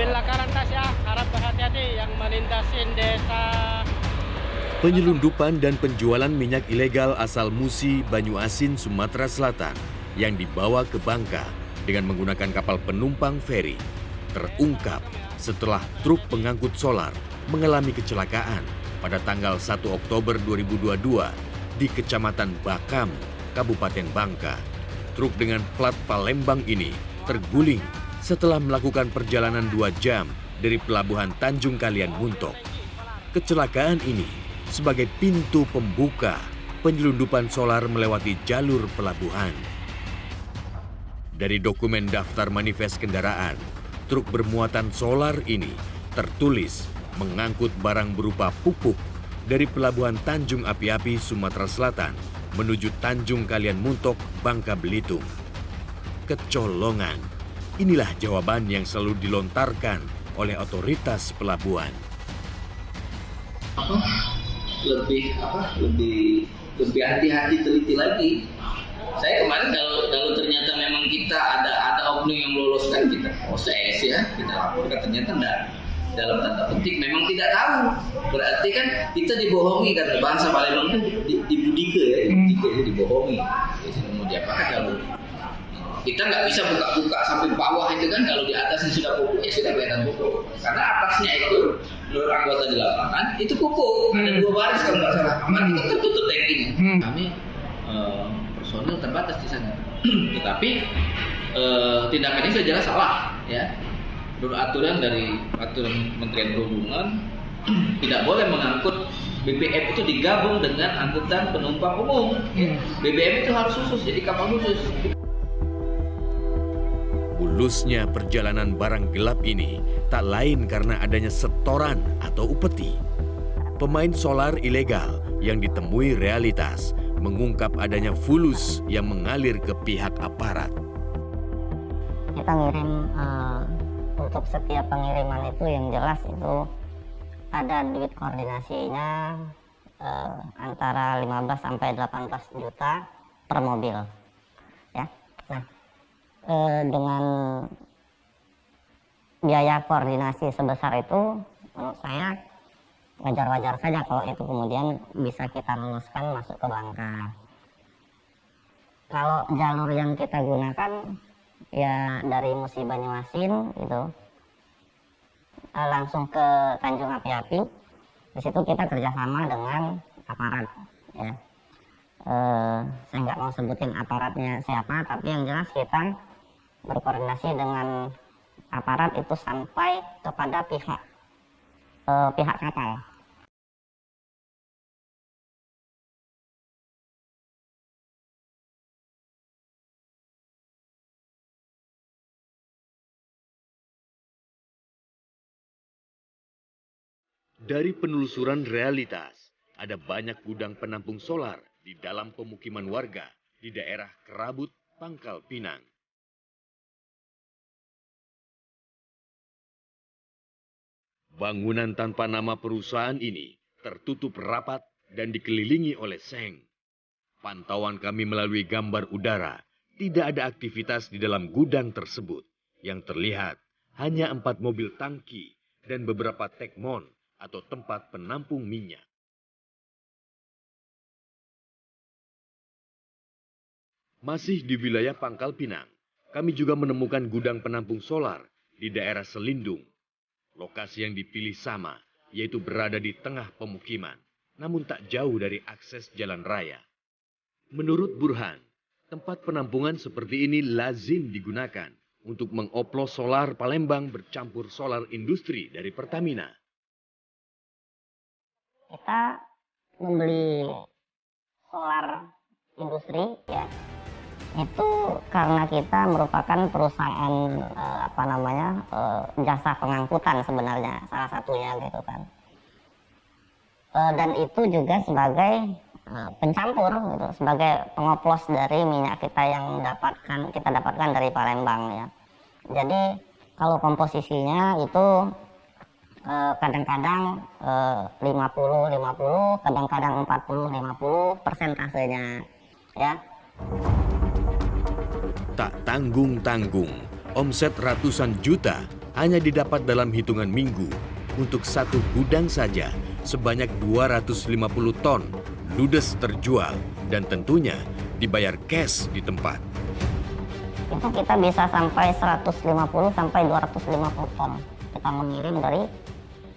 lakaran tas ya, harap berhati-hati yang melintasin desa. Penyelundupan dan penjualan minyak ilegal asal Musi, Banyuasin, Sumatera Selatan yang dibawa ke Bangka dengan menggunakan kapal penumpang feri terungkap setelah truk pengangkut solar mengalami kecelakaan pada tanggal 1 Oktober 2022 di Kecamatan Bakam, Kabupaten Bangka. Truk dengan plat Palembang ini terguling setelah melakukan perjalanan 2 jam dari pelabuhan Tanjung Kalian Muntok. Kecelakaan ini sebagai pintu pembuka penyelundupan solar melewati jalur pelabuhan. Dari dokumen daftar manifest kendaraan, truk bermuatan solar ini tertulis mengangkut barang berupa pupuk dari pelabuhan Tanjung Api-Api, Sumatera Selatan menuju Tanjung Kalian Muntok, Bangka Belitung. Kecolongan, inilah jawaban yang selalu dilontarkan oleh otoritas pelabuhan. Lebih hati-hati, teliti lagi. Saya kemarin kalau ternyata memang kita ada oknum yang meloloskan, kita proses ya, kita laporkan, ternyata enggak, dalam tanda petik memang tidak tahu, berarti kan kita dibohongi, karena bahasa Palembang itu dibudike ya, dibohongi. Jadi mau diapakan kalau kita nggak bisa buka-buka sampai bawah itu kan, kalau di atasnya sudah pupuk, ya sudah kelihatan pupuk. Karena atasnya itu, menurut anggota di lapangan, itu pupuk. Ada 2 baris kalau nggak salah. Nanti kan tertutup tankinya. Kami personil terbatas di sana. Tetapi tindakan ini sudah jelas salah. Ya. Menurut aturan Kementerian Perhubungan, tidak boleh mengangkut BBM itu digabung dengan angkutan penumpang umum. BBM itu harus khusus, jadi kapal khusus. Mulusnya perjalanan barang gelap ini tak lain karena adanya setoran atau upeti. Pemain solar ilegal yang ditemui realitas mengungkap adanya fulus yang mengalir ke pihak aparat. Kita ngirim untuk setiap pengiriman itu yang jelas itu ada duit koordinasinya antara 15 sampai 18 juta per mobil. Ya. Nah, dengan biaya koordinasi sebesar itu, menurut saya wajar-wajar saja kalau itu kemudian bisa kita luluskan masuk ke Bangka. Kalau jalur yang kita gunakan ya dari Musi Banyuasin itu langsung ke Tanjung Api-Api. Di situ kita kerjasama dengan aparat. Ya. Saya nggak mau sebutin aparatnya siapa, tapi yang jelas kita berkoordinasi dengan aparat itu sampai kepada pihak kapal. Dari penelusuran realitas, ada banyak gudang penampung solar di dalam pemukiman warga di daerah Kerabut, Pangkal Pinang. Bangunan tanpa nama perusahaan ini tertutup rapat dan dikelilingi oleh seng. Pantauan kami melalui gambar udara, tidak ada aktivitas di dalam gudang tersebut. Yang terlihat hanya 4 mobil tangki dan beberapa tekmon atau tempat penampung minyak. Masih di wilayah Pangkal Pinang, kami juga menemukan gudang penampung solar di daerah Selindung. Lokasi yang dipilih sama, yaitu berada di tengah pemukiman, namun tak jauh dari akses jalan raya. Menurut Burhan, tempat penampungan seperti ini lazim digunakan untuk mengoplos solar Palembang bercampur solar industri dari Pertamina. Kita membeli solar industri ya, itu karena kita merupakan perusahaan jasa pengangkutan sebenarnya salah satunya gitu kan, dan itu juga sebagai pencampur gitu, sebagai pengoplos dari minyak kita yang kita dapatkan dari Palembang ya. Jadi kalau komposisinya itu kadang-kadang 50-50, kadang-kadang 40-50 persentasenya ya. Tak tanggung-tanggung, omset ratusan juta hanya didapat dalam hitungan minggu. Untuk satu gudang saja sebanyak 250 ton ludes terjual dan tentunya dibayar cash di tempat. Itu kita bisa sampai 150 sampai 250 ton kita mengirim dari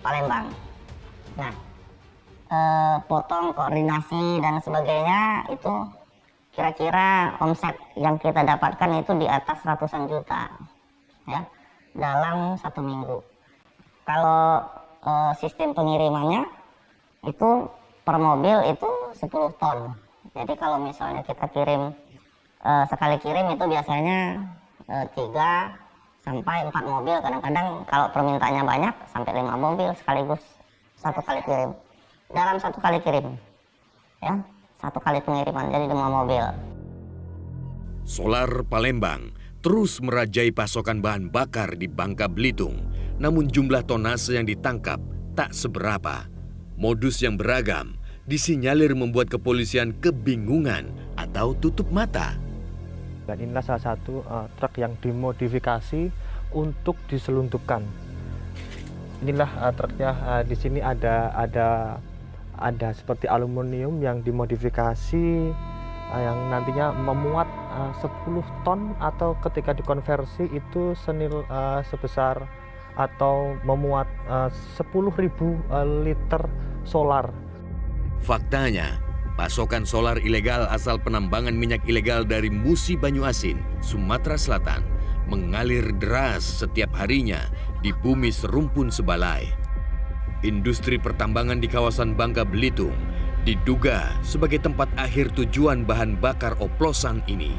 Palembang. Nah, potong koordinasi dan sebagainya itu kira-kira omset yang kita dapatkan itu di atas ratusan juta ya dalam 1 minggu. Kalau sistem pengirimannya itu per mobil itu 10 ton. Jadi kalau misalnya kita kirim sekali kirim itu biasanya 3 sampai 4 mobil, kadang-kadang kalau permintaannya banyak sampai 5 mobil sekaligus satu kali kirim. Dalam satu kali kirim, ya, satu kali pengiriman, jadi 5 mobil. Solar Palembang terus merajai pasokan bahan bakar di Bangka Belitung, namun jumlah tonase yang ditangkap tak seberapa. Modus yang beragam disinyalir membuat kepolisian kebingungan atau tutup mata. Dan inilah salah satu truk yang dimodifikasi untuk diselundupkan. Inilah truknya, di sini ada seperti aluminium yang dimodifikasi yang nantinya memuat 10 ton atau ketika dikonversi itu sebesar atau memuat 10.000 liter solar. Faktanya, pasokan solar ilegal asal penambangan minyak ilegal dari Musi Banyuasin, Sumatera Selatan mengalir deras setiap harinya di bumi serumpun Sebalai. Industri pertambangan di kawasan Bangka Belitung diduga sebagai tempat akhir tujuan bahan bakar oplosan ini.